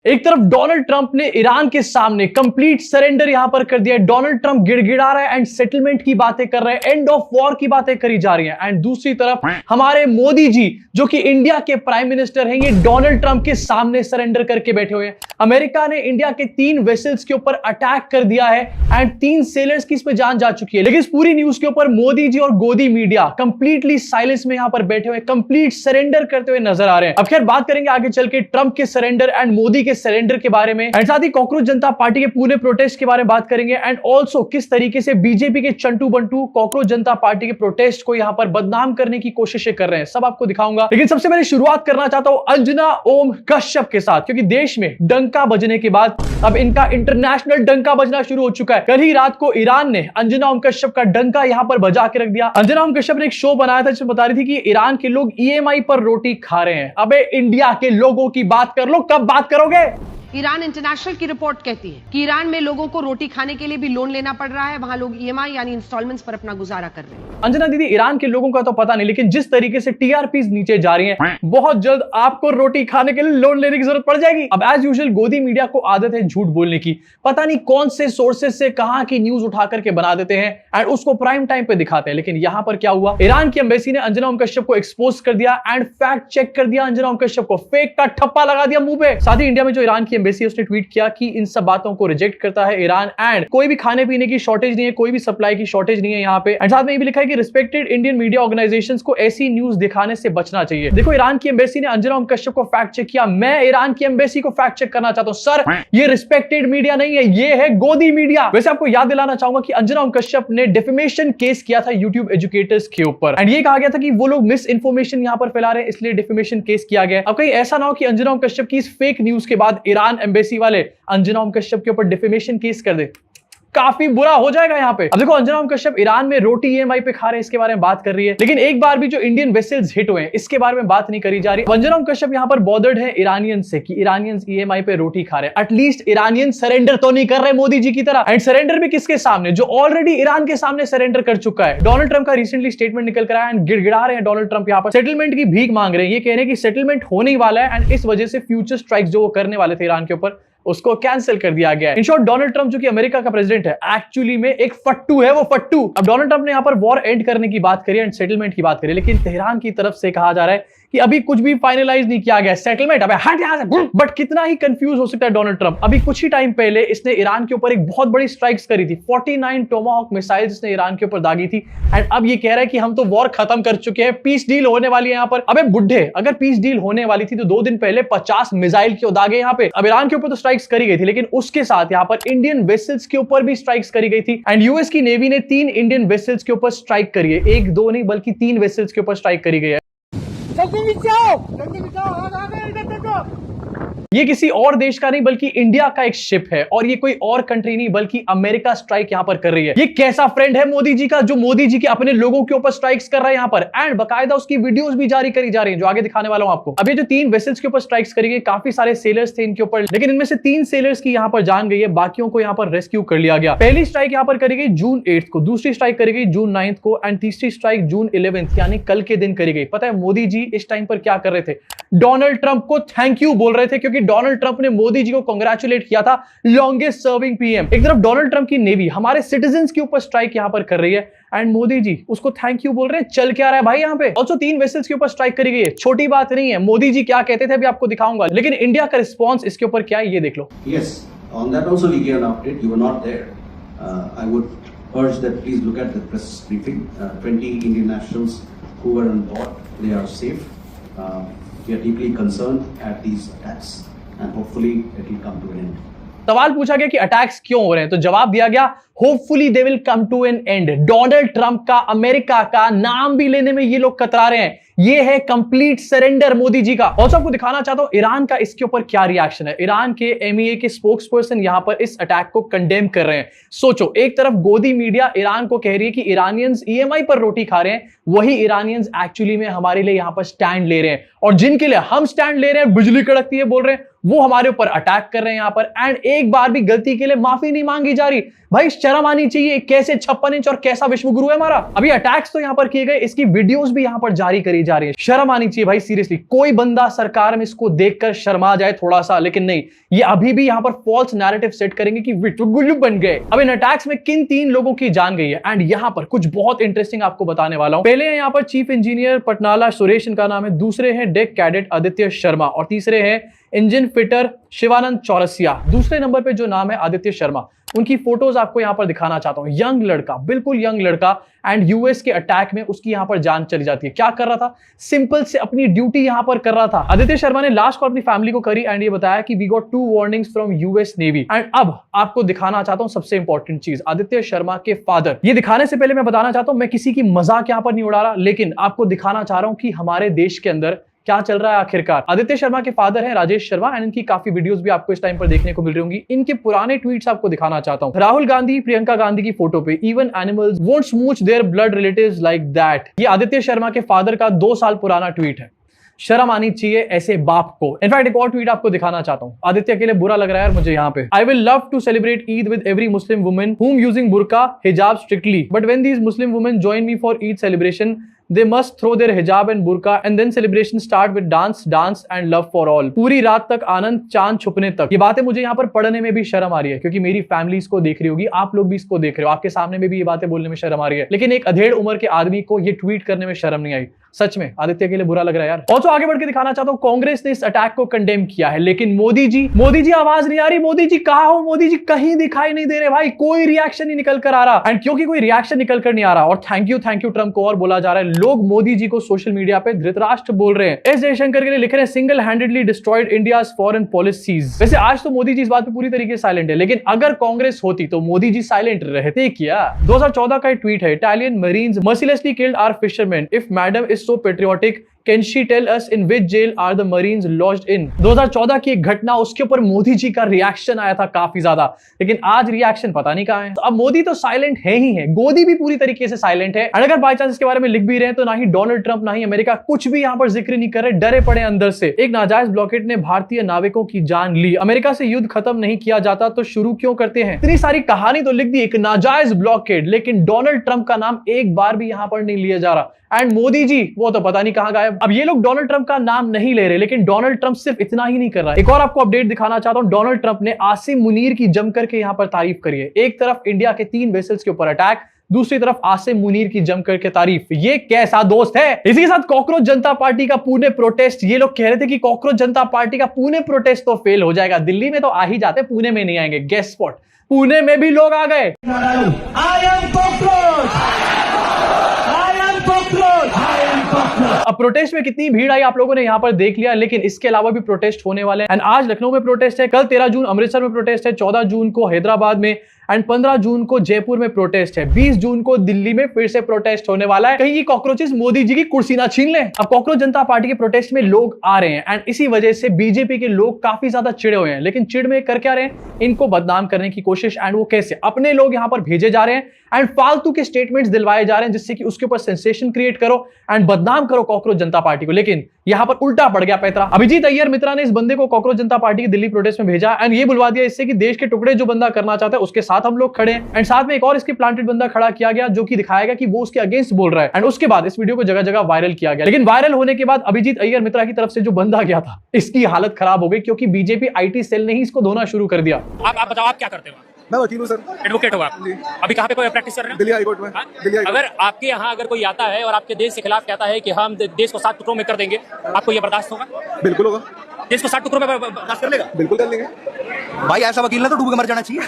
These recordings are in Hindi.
एक तरफ डोनाल्ड ट्रंप ने ईरान के सामने कंप्लीट सरेंडर यहां पर कर दिया है। डोनाल्ड ट्रंप गिड़गिड़ा रहा है एंड सेटलमेंट की बातें कर रहे हैं, एंड ऑफ वॉर की बातें करी जा रही हैं। एंड दूसरी तरफ हमारे मोदी जी जो कि इंडिया के प्राइम मिनिस्टर हैं, ये डोनाल्ड ट्रंप के सामने सरेंडर करके बैठे हुए हैं। अमेरिका ने इंडिया के 3 वेसल्स के ऊपर अटैक कर दिया है एंड 3 सेलर्स की इसमें जान जा चुकी है। लेकिन इस पूरी न्यूज के ऊपर मोदी जी और गोदी मीडिया कंप्लीटली साइलेंस में यहां पर बैठे हुए, कंप्लीट सरेंडर करते हुए नजर आ रहे हैं। अब खैर बात करेंगे आगे चल के ट्रंप के सरेंडर एंड मोदी के सरेंडर के बारे में, एंड साथ ही कॉकरोच जनता पार्टी के पूरे प्रोटेस्ट के बारे में बात करेंगे, एंड ऑल्सो किस तरीके से बीजेपी के चंटू बंटू कॉकरोच जनता पार्टी के प्रोटेस्ट को यहां पर बदनाम करने की कोशिशें कर रहे हैं, सब आपको दिखाऊंगा। लेकिन सबसे पहले शुरुआत करना चाहता हूं अंजना ओम कश्यप के साथ, क्योंकि देश में डंका बजने के बाद अब इनका इंटरनेशनल डंका बजना शुरू हो चुका है। कल ही रात को ईरान ने अंजना ओम कश्यप का डंका यहां पर बजा के रख दिया। अंजना ओम कश्यप ने एक शो बनाया था जिसमें बता रही थी कि ईरान के लोग ईएमआई पर रोटी खा रहे हैं। अबे इंडिया के लोगों की बात कर लो, कब बात करोगे? ईरान इंटरनेशनल की रिपोर्ट कहती है कि ईरान में लोगों को रोटी खाने के लिए भी लोन लेना पड़ रहा है। वहां लोग ईएमआई यानी इंस्टॉलमेंट्स पर अपना गुजारा कर रहे हैं। अंजना दीदी, ईरान के लोगों का तो पता नहीं, लेकिन जिस तरीके से टीआरपीज नीचे जा रही हैं, बहुत जल्द आपको रोटी खाने के लिए लोन लेने की जरूरत पड़ जाएगी। अब एज यूजुअल गोदी मीडिया को आदत है झूठ बोलने की, पता नहीं कौन से सोर्सेज से कहां की न्यूज उठा करके बना देते हैं एंड उसको प्राइम टाइम पे दिखाते हैं। लेकिन यहां पर क्या हुआ, ईरान की एम्बेसी ने अंजना ओम कश्यप को एक्सपोज कर दिया एंड फैक्ट चेक कर दिया। अंजना ओम कश्यप को फेक का ठप्पा लगा दिया मुंह पे। साथ ही इंडिया में जो ईरान की एम्बेसी उसने ट्वीट किया कि इन सब बातों को रिजेक्ट करता है ईरान, एंड कोई भी खाने पीने की शॉर्टेज नहीं है, कोई भी सप्लाई की शॉर्टेज नहीं है यहाँ पे। एंड साथ में ये भी लिखा है कि रिस्पेक्टेड इंडियन मीडिया ऑर्गेनाइजेशंस को ऐसी न्यूज दिखाने से बचना चाहिए। देखो, ईरान की एम्बेसी ने अंजना ओम कश्यप को फैक्ट चेक किया, मैं ईरान की एम्बेसी को फैक्ट चेक करना चाहता हूं। सर, ये रिस्पेक्टेड मीडिया नहीं है, ये है गोदी मीडिया। वैसे आपको याद दिलाना चाहूंगा कि अंजना ओम कश्यप ने डिफेमेशन केस किया था यूट्यूब एजुकेटर्स के ऊपर, एंड ये कहा गया था कि वो लोग मिस इन्फॉर्मेशन यहां पर फैला रहे हैं, इसलिए डिफेमेशन केस किया गया। अब कहीं ऐसा ना हो कि अंजना ओम कश्यप की इस फेक न्यूज के बाद ईरान एम्बेसी वाले अंजना ओम कश्यप के ऊपर डिफेमेशन केस कर दे, काफी बुरा हो जाएगा यहाँ पे। अब देखो, अंजना ओम कश्यप ईरान में रोटी ईएमआई पे खा रहे हैं, इसके बारे में बात कर रही है, लेकिन एक बार भी जो इंडियन वेसल्स हिट हुए हैं इसके बारे में बात नहीं करी जा रही। अंजना ओम कश्यप यहाँ पर बॉदर्ड है ईरानियन से कि ईरानियंस ईएमआई पे रोटी खा रहे हैं। एटलीस्ट ईरानियन सरेंडर तो नहीं कर रहे मोदी जी की तरह, एंड सरेंडर भी किसके सामने, जो ऑलरेडी ईरान के सामने सरेंडर कर चुका है। डोनाल्ड ट्रंप का रिसेंटली स्टेटमेंट निकल कर आया एंड गिड़गिड़ा रहे हैं डोनाल्ड ट्रंप यहाँ पर, सेटलमेंट की भीख मांग रहे हैं। ये कह रहे हैं कि सेटलमेंट होने वाला है एंड इस वजह से फ्यूचर स्ट्राइक्स जो वो करने वाले थे ईरान के ऊपर उसको कैंसिल कर दिया गया है। इन शॉर्ट, डोनाल्ड ट्रंप जो कि अमेरिका का प्रेसिडेंट है, एक्चुअली में एक फट्टू है, वो फट्टू। अब डोनाल्ड ट्रंप ने यहां पर वॉर एंड करने की बात करी एंड सेटलमेंट की बात करी, लेकिन तेहरान की तरफ से कहा जा रहा है कि अभी कुछ भी फाइनलाइज नहीं किया गया सेटलमेंट। अबे हट यहां से। बट कितना ही कंफ्यूज हो सकता है डोनाल्ड ट्रंप। अभी कुछ ही टाइम पहले इसने ईरान के ऊपर एक बहुत बड़ी स्ट्राइक्स करी थी, 49 टोमाहॉक मिसाइल्स इसने ईरान के ऊपर दागी थी, एंड अब ये कह रहा है कि हम तो वॉर खत्म कर चुके हैं, पीस डील होने वाली है यहाँ पर। अबे बुड्ढे, अगर पीस डील होने वाली थी तो 2 दिन पहले 50 मिसाइल क्यों दागे यहाँ पे? अब ईरान के ऊपर तो स्ट्राइक्स करी गई थी, लेकिन उसके साथ यहाँ पर इंडियन वेसल्स के ऊपर भी स्ट्राइक्स करी गई थी, एंड यूएस की नेवी ने 3 इंडियन वेसल्स के ऊपर स्ट्राइक करी है। 1-2 नहीं बल्कि 3 वेसल्स के ऊपर स्ट्राइक करी गई है। ये किसी और देश का नहीं बल्कि इंडिया का एक शिप है, और ये कोई और कंट्री नहीं बल्कि अमेरिका स्ट्राइक यहां पर कर रही है। ये कैसा फ्रेंड है मोदी जी का, जो मोदी जी के अपने लोगों के ऊपर स्ट्राइक्स कर रहा है यहां पर, एंड बकायदा उसकी वीडियोस भी जारी करी जा रही हैं, जो आगे दिखाने वाला हूं आपको। अब ये जो 3 वेसल्स के ऊपर स्ट्राइक्स करी गई, काफी सारे सेलर्स थे इनके ऊपर, लेकिन इनमें से 3 सेलर्स की यहां पर जान गई है, बाकियों को यहां पर रेस्क्यू कर लिया गया। पहली स्ट्राइक यहां पर करी गई जून 8 को, दूसरी स्ट्राइक करी गई जून 9 को, एंड तीसरी स्ट्राइक जून 11 यानी कल के दिन करी गई। पता है मोदी जी इस टाइम पर क्या कर रहे थे? डोनाल्ड ट्रंप को थैंक यू बोल रहे थे, क्योंकि डोनाल्ड ट्रंप ने मोदी जी को कांग्रेचुलेट किया था, लॉन्गेस्ट सर्विंग पीएम। एक तरफ डोनाल्ड ट्रंप की नेवी हमारे सिटीजंस के ऊपर स्ट्राइक यहां पर कर रही है, एंड मोदी जी उसको थैंक यू बोल रहे हैं। चल क्या रहा है भाई यहाँ पे? ऑल्सो 3 वेसल्स के ऊपर स्ट्राइक करी गई है, छोटी बात नहीं है। मोदी जी क्या कहते थे अभी आपको दिखाऊंगा, लेकिन इंडिया का रिस्पॉन्स इसके ऊपर क्या है ये देख लो। Yes, on that also we gave an update. You were not there. I would urge that please look at the press briefing. 20 Indian nationals who were on board, they are safe. We are deeply concerned at these attacks, and hopefully it will come to an end. सवाल पूछा गया कि अटैक्स क्यों हो रहे हैं, तो जवाब दिया गया hopefully they will come to an end. Donald Trump का, अमेरिका का नाम भी लेने में ये लोग कतरा रहे हैं। ये है कंप्लीट सरेंडर मोदी जी का। और आपको दिखाना चाहता हूं ईरान का इसके ऊपर क्या रिएक्शन है। ईरान के एमईए के स्पोक्स पर्सन यहां पर इस अटैक को कंडेम कर रहे हैं। सोचो, एक तरफ गोदी मीडिया ईरान को कह रही है कि ईरानियंस ईएमआई पर रोटी खा रहे हैं, वही ईरानियंस एक्चुअली में हमारे लिए यहां पर स्टैंड ले रहे हैं, और जिनके लिए हम स्टैंड ले रहे हैं, बिजली कड़कती है बोल रहे हैं, वो हमारे ऊपर अटैक कर रहे हैं यहां पर, एंड एक बार भी गलती के लिए माफी नहीं मांगी जा रही। भाई शर्म आनी चाहिए, कैसे 56 इंच और कैसा विश्वगुरु है हमारा। अभी अटैक्स तो यहां पर किए गए, इसकी वीडियोस भी यहां पर जारी करी जा रही है। शर्म आनी चाहिए भाई, सीरियसली। कोई बंदा सरकार में इसको देखकर शर्मा जाए थोड़ा सा, लेकिन नहीं, ये अभी भी यहां पर फॉल्स नैरेटिव सेट करेंगे कि विश्वगुरु बन गए। अब इन अटैक्स में किन 3 लोगों की जान गई है, एंड यहां पर कुछ बहुत इंटरेस्टिंग आपको बताने वाला हूं। पहले है यहां पर चीफ इंजीनियर पटनाला सुरेश, इनका नाम है। दूसरे हैं डेक कैडेट आदित्य शर्मा, और तीसरे हैं इंजन फिटर शिवानंद चौरसिया। दूसरे नंबर पे जो नाम है आदित्य शर्मा, उनकी फोटोज आपको यहां पर दिखाना चाहता हूं। यंग लड़का, बिल्कुल यंग लड़का, एंड यूएस के अटैक में उसकी यहां पर जान चली जाती है। क्या कर रहा था? सिंपल से अपनी ड्यूटी यहां पर कर रहा था। आदित्य शर्मा ने लास्ट कॉल अपनी फैमिली को करी, एंड ये बताया कि we got 2 warnings from US navy. And अब आपको दिखाना चाहता हूं सबसे इंपॉर्टेंट चीज, आदित्य शर्मा के फादर। ये दिखाने से पहले मैं बताना चाहता हूं, मैं किसी की मजाक यहां पर नहीं उड़ा रहा, लेकिन आपको दिखाना चाह रहा हूं कि हमारे देश के अंदर क्या चल रहा है आखिरकार। आदित्य शर्मा के फादर हैं राजेश शर्मा, एंड इनकी काफी वीडियोस भी आपको इस टाइम पर देखने को मिल रही होंगी। इनके पुराने ट्वीट्स आपको दिखाना चाहता हूं। राहुल गांधी, प्रियंका गांधी की फोटो पे, even animals won't smooch their blood relatives like that. ये आदित्य शर्मा के फादर का 2 साल पुराना ट्वीट है। शर्म आनी चाहिए ऐसे बाप को। इनफैक्ट एक और ट्वीट आपको दिखाना चाहता हूं। आदित्य के लिए बुरा लग रहा है यार मुझे यहाँ पे। I will love to celebrate Eid with every Muslim women whom using burqa hijab strictly, but when these Muslim women join me for Eid celebration, they must throw their hijab and burqa and then celebration start with dance and love for all। पूरी रात तक आनंद, चांद छुपने तक। ये बातें मुझे यहाँ पर पढ़ने में भी शर्म आ रही है, क्योंकि मेरी फैमिली इसको देख रही होगी, आप लोग भी इसको देख रहे हो, आपके सामने में भी ये बातें बोलने में शर्म आ रही है, लेकिन एक अधेड़ उम्र के आदमी को ये ट्वीट करने में शर्म नहीं आई। सच में आदित्य के लिए बुरा लग रहा है यार। ऑल्सो आगे बढ़ के दिखाना चाहता हूं, कांग्रेस ने इस अटैक को कंडेम किया है, लेकिन मोदी जी आवाज नहीं आ रही। मोदी जी कहां हो? मोदी जी कहीं दिखाई नहीं दे रहे भाई, कोई रिएक्शन नहीं निकल कर आ रहा। एंड क्योंकि कोई रिएक्शन निकल कर नहीं आ रहा, और थैंक यू ट्रम्प को और बोला जा रहा है, लोग मोदी जी को सोशल मीडिया पे धृतराष्ट्र बोल रहे हैं। एस जयशंकर के लिए लिख रहे हैं, single handedly destroyed India's foreign policies. वैसे आज तो मोदी जी इस बात पे पूरी तरीके से साइलेंट है, लेकिन अगर कांग्रेस होती तो मोदी जी साइलेंट रहते क्या? 2014 का ट्वीट है, Italian marines mercilessly killed our fisherman, if madam is so patriotic can she tell us in which jail are the marines lodged in. 2014 की एक घटना, उसके ऊपर मोदी जी का रिएक्शन आया था काफी ज्यादा, लेकिन आज रिएक्शन पता नहीं कहां है। तो अब मोदी तो साइलेंट है ही है, गोदी भी पूरी तरीके से साइलेंट है। और अगर बाय चांस इसके बारे में लिख भी रहे हैं तो ना ही डोनाल्ड ट्रंप ना ही अमेरिका कुछ भी यहां पर जिक्र नहीं कर रहे, डरे पड़े अंदर से। एक नाजायज ब्लॉकेट ने भारतीय नाविकों की जान ली, अमेरिका से युद्ध खत्म नहीं किया जाता तो शुरू क्यों करते हैं। इतनी सारी कहानी तो लिख दी, एक नाजायज ब्लॉकेट, लेकिन डोनाल्ड ट्रंप का नाम एक बार भी यहां पर नहीं लिया जा रहा। एंड मोदी जी वो तो पता नहीं कहां गायब। अब ये लोग डोनाल्ड ट्रंप का नाम नहीं ले रहे, लेकिन डोनाल्ड ट्रंप सिर्फ इतना ही नहीं कर रहा। एक और आपको अपडेट दिखाना चाहता हूं, डोनाल्ड ट्रंप ने आसिम मुनीर की जमकर के यहां पर तारीफ करी है। एक तरफ इंडिया के 3 वेसल्स के ऊपर अटैक, दूसरी तरफ आसिम मुनीर की जमकर के तारीफ। ये कैसा दोस्त है। इसी के साथ कॉकरोच जनता पार्टी का पुणे प्रोटेस्ट, ये लोग कह रहे थे कि कॉकरोच जनता पार्टी का पुणे प्रोटेस्ट तो फेल हो जाएगा। दिल्ली में तो आ ही जाते, पुणे में नहीं आएंगे। गेस स्पॉट, पुणे में भी लोग आ गए। अब प्रोटेस्ट में कितनी भीड़ आई आप लोगों ने यहां पर देख लिया, लेकिन इसके अलावा भी प्रोटेस्ट होने वाले हैं। एंड आज लखनऊ में प्रोटेस्ट है, कल 13 जून अमृतसर में प्रोटेस्ट है, 14 जून को हैदराबाद में, एंड 15 जून को जयपुर में प्रोटेस्ट है, 20 जून को दिल्ली में फिर से प्रोटेस्ट होने वाला है। कहीं ये कॉकरोचेस मोदी जी की कुर्सी ना छीन लें। अब कॉकरोच जनता पार्टी के प्रोटेस्ट में लोग आ रहे हैं, एंड इसी वजह से बीजेपी के लोग काफी ज्यादा चिड़े हुए हैं। लेकिन चिड़ में कर क्या रहे हैं, इनको बदनाम करने की कोशिश। एंड वो कैसे? अपने लोग यहां पर भेजे जा रहे हैं एंड फालतू के स्टेटमेंट्स दिलवाए जा रहे हैं, जिससे कि उसके ऊपर सेंसेशन क्रिएट करो एंड बदनाम करो कॉकरोच जनता पार्टी को। लेकिन यहां पर उल्टा पड़ गया पैतरा। अभिजीत अय्यर मित्रा ने इस बंदे को कॉकरोच जनता पार्टी की दिल्ली प्रोटेस्ट में भेजा, एंड ये बुलवा दिया इससे कि देश के टुकड़े जो बंदा करना चाहता है उसके साथ हम लोग खड़े हैं। एंड साथ में एक और इसके प्लांटेड बंदा खड़ा किया गया, जो कि दिखाएगा कि वो उसके अगेंस्ट बोल रहा है। एंड उसके बाद इस वीडियो को जगह जगह वायरल किया गया। लेकिन वायरल होने के बाद अभिजीत अय्यर मित्रा की तरफ से जो बंदा गया था, इसकी हालत खराब हो गई, क्योंकि बीजेपी आईटी सेल ने ही इसको धोना शुरू कर दिया। आप बताओ, आप क्या करते हो? मैं वकील हूँ सर। एडवोकेट हो आप? अभी कहाँ पे कोई प्रैक्टिस कर रहे हैं? दिल्ली हाई कोर्ट में। Delhi high court. अगर आपके यहाँ अगर कोई आता है और आपके देश के खिलाफ कहता है कि हम देश को 7 टुकड़ों में कर देंगे, आपको ये बर्दाश्त होगा? बिल्कुल होगा। देश को 7 टुकड़ों में बर्दाश्त कर लेगा? बिल्कुल कर लेंगे भाई, ऐसा वकील ना तो डूब के मर जाना चाहिए।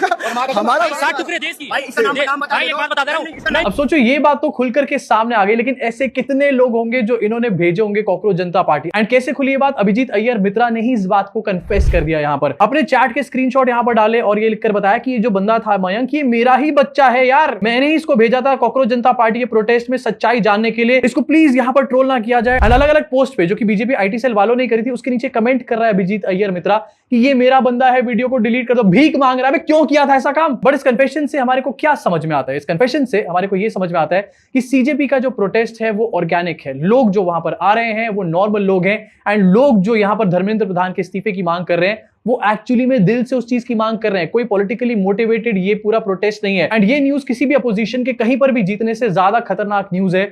हमारा 7 टुकड़े देश की। भाई एक बात बता दे रहा हूँ। अब सोचो, ये बात तो खुल करके सामने आ गई, लेकिन ऐसे कितने लोग होंगे जो इन्होंने भेजे होंगे कॉकरोच जनता पार्टी। एंड कैसे खुली ये बात? अभिजीत अय्यर मित्रा ने ही इस बात को कन्फेस कर दिया। यहां पर अपने चैट के स्क्रीनशॉट यहां पर डाले और ये लिखकर बताया कि ये जो बंदा था मयंक, ये मेरा ही बच्चा है यार, मैंने ही इसको भेजा था कॉकरोच जनता पार्टी के प्रोटेस्ट में सच्चाई जानने के लिए। इसको प्लीज यहां पर ट्रोल ना किया जाए। एंड अलग अलग पोस्ट पे, जो कि बीजेपी आईटी सेल वालों ने करी थी, उसके नीचे कमेंट कर रहा है अभिजीत अय्यर मित्रा कि ये मेरा बंदा है, वीडियो को डिलीट कर दो। भीख मांग रहा है, क्यों किया था ऐसा काम? बट इस कन्फेशन से हमारे को क्या समझ में आता है? इस कन्फेशन से हमारे को ये समझ में आता है कि सीजेपी का जो प्रोटेस्ट है वो ऑर्गेनिक है। लोग जो वहां पर आ रहे हैं वो नॉर्मल लोग हैं, एंड लोग जो यहां पर धर्मेंद्र प्रधान के इस्तीफे की मांग कर रहे हैं वो एक्चुअली में दिल से उस चीज की मांग कर रहे हैं। कोई पॉलिटिकली मोटिवेटेड ये पूरा प्रोटेस्ट नहीं है। एंड ये न्यूज किसी भी अपोजिशन के कहीं पर भी जीतने से ज्यादा खतरनाक न्यूज है